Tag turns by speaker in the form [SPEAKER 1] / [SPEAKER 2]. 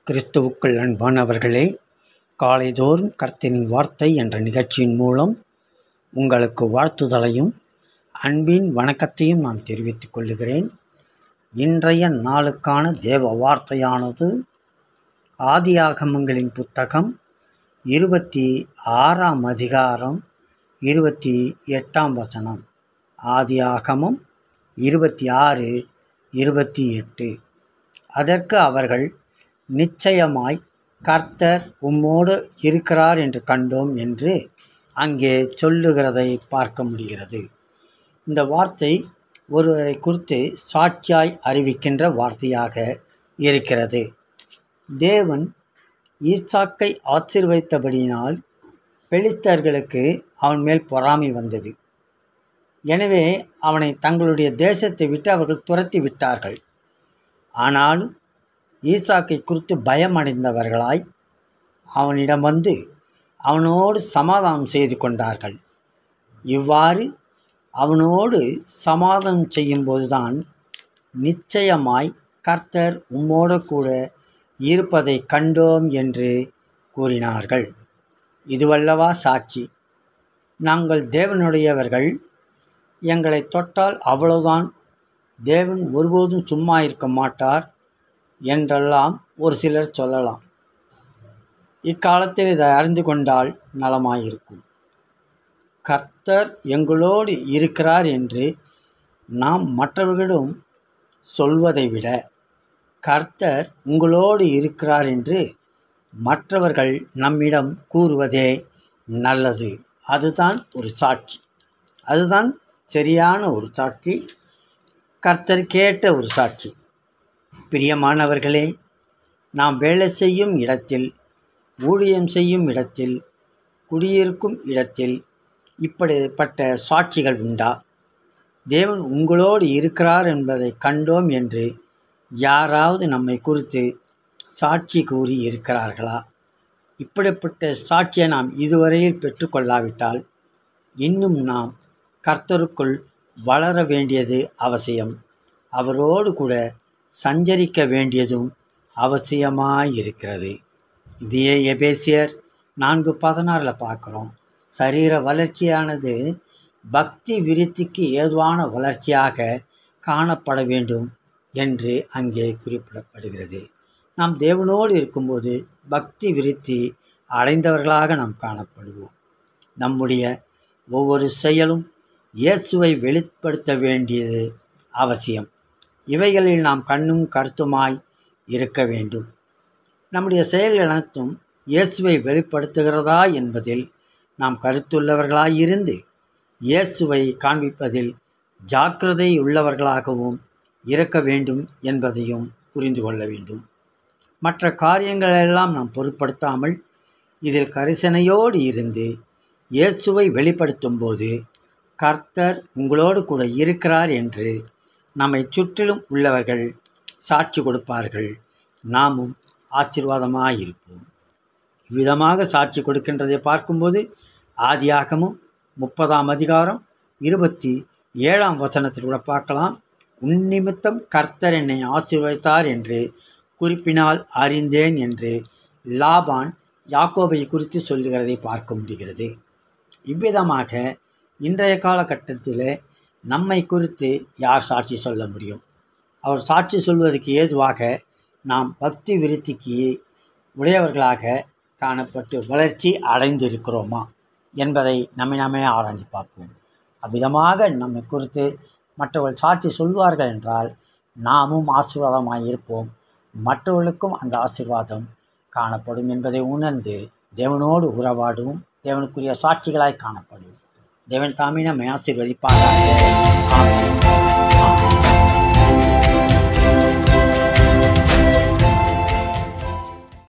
[SPEAKER 1] கிறிஸ்துவுக்குள் அன்பானவர்களே, காலைதோறும் கர்த்தரின் வார்த்தை என்ற நிகழ்ச்சியின் மூலம் உங்களுக்கு வாழ்த்துதலையும் அன்பின் வணக்கத்தையும் நான் தெரிவித்துக் கொள்கிறேன். இன்றைய நாளுக்கான தேவ வார்த்தையானது ஆதியாகமங்களின் புத்தகம் 26ஆம் அதிகாரம் 28ஆம் ஆதியாகமம் 26:28. அதற்கு அவர்கள், நிச்சயமாய் கர்த்தர் உம்மோடு இருக்கிறார் என்று கண்டோம் என்று அங்கே சொல்லுகிறதை பார்க்க முடிகிறது. இந்த வார்த்தை ஒருவரை குறித்து சாட்சியாய் அறிவிக்கின்ற வார்த்தையாக இருக்கிறது. தேவன் ஈசாக்கை ஆசீர்வதித்தபடியினால் பெலிஸ்தர்களுக்கு அவன் மேல் பொறாமை வந்தது. எனவே அவனை தங்களுடைய தேசத்தை விட்டு அவர்கள் துரத்தி விட்டார்கள். ஆனாலும் ஈசாக்கை குறித்து பயமடைந்தவர்களாய் அவனிடம் வந்து அவனோடு சமாதானம் செய்து கொண்டார்கள். இவ்வாறு அவனோடு சமாதானம் செய்யும்போதுதான், நிச்சயமாய் கர்த்தர் உம்மோடு கூட இருப்பதை கண்டோம் என்று கூறினார்கள். இதுவல்லவா சாட்சி? நாங்கள் தேவனுடையவர்கள், எங்களை தொட்டால் அவ்வளவுதான், தேவன் ஒருபோதும் சும்மா இருக்க மாட்டார் என்றெல்லாம் ஒரு சிலர் சொல்லலாம். இக்காலத்தில் இதை அறிந்து கொண்டால் நலமாயிருக்கும். கர்த்தர் எங்களோடு இருக்கிறார் என்று நாம் மற்றவர்களிடம் சொல்வதை விட, கர்த்தர் உங்களோடு இருக்கிறார் என்று மற்றவர்கள் நம்மிடம் கூறுவதே நல்லது. அதுதான் ஒரு சாட்சி. அதுதான் சரியான ஒரு சாட்சி, கர்த்தர் கேட்ட ஒரு சாட்சி. பிரியமானவர்களே, நாம் வேலை செய்யும் இடத்தில், ஊழியம் செய்யும் இடத்தில், குடியிருக்கும் இடத்தில் இப்படிப்பட்ட சாட்சிகள் உண்டா? தேவன் உங்களோடு இருக்கிறார் என்பதை கண்டோம் என்று யாராவது நம்மை குறித்து சாட்சி கூறி இருக்கிறார்களா? இப்படிப்பட்ட சாட்சியை நாம் இதுவரையில் பெற்றுக்கொள்ளாவிட்டால் இன்னும் நாம் கர்த்தருக்குள் வளர வேண்டியது அவசியம். அவரோடு கூட சஞ்சரிக்க வேண்டியதும் அவசியமாயிருக்கிறது. இதையே எபேசியர் 4:16 பார்க்குறோம். சரீர வளர்ச்சியானது பக்தி விருத்திக்கு ஏதுவான வளர்ச்சியாக காணப்பட வேண்டும் என்று அங்கே குறிப்பிடப்படுகிறது. நாம் தேவனோடு இருக்கும்போது பக்தி விருத்தி அடைந்தவர்களாக நாம் காணப்படுவோம். நம்முடைய ஒவ்வொரு செயலும் இயேசுவை வெளிப்படுத்த வேண்டியது அவசியம். இவைகளில் நாம் கண்ணும் கருத்துமாய் இருக்க வேண்டும். நம்முடைய செயல்கள் அனைத்தும் இயேசுவை வெளிப்படுத்துகிறதா என்பதில் நாம் கருத்துள்ளவர்களாயிருந்து இயேசுவை காண்பிப்பதில் ஜாக்கிரதை உள்ளவர்களாகவும் இருக்க வேண்டும் என்பதையும் புரிந்து கொள்ள வேண்டும். மற்ற காரியங்களெல்லாம் நாம் பொருட்படுத்தாமல் இதில் கரிசனையோடு இருந்து இயேசுவை வெளிப்படுத்தும் போது, கர்த்தர் உங்களோடு கூட இருக்கிறார் என்று நம்மை சுற்றிலும் உள்ளவர்கள் சாட்சி கொடுப்பார்கள். நாமும் ஆசீர்வாதமாயிருப்போம். இவ்விதமாக சாட்சி கொடுக்கின்றதை பார்க்கும்போது ஆதியாகமம் 30ஆம் அதிகாரம் 27ஆம் கூட பார்க்கலாம். உன்னிமித்தம் கர்த்தர் என்னை ஆசீர்வதித்தார் என்று குறிப்பினால் அறிந்தேன் என்று லாபான் யாக்கோபை குறித்து சொல்லுகிறதை பார்க்க முடிகிறது. இவ்விதமாக இன்றைய காலகட்டத்தில் நம்மை குறித்து யார் சாட்சி சொல்ல முடியும்? அவர் சாட்சி சொல்வதற்கு ஏதுவாக நாம் பக்தி விருத்திக்கு உடையவர்களாக காணப்பட்டு வளர்ச்சி அடைந்திருக்கிறோமா என்பதை நாமே ஆராய்ந்து பார்ப்போம். அவ்விதமாக நம்மை குறித்து மற்றவர்கள் சாட்சி சொல்வார்கள் என்றால் நாமும் ஆசீர்வாதமாக இருப்போம். மற்றவர்களுக்கும் அந்த ஆசீர்வாதம் காணப்படும் என்பதை உணர்ந்து தேவனோடு உறவாடுவோம். தேவனுக்குரிய சாட்சிகளாய் காணப்படும். தேவன் தாமே நம்மை ஆசீர்வதிப்பாராக. ஆமென்.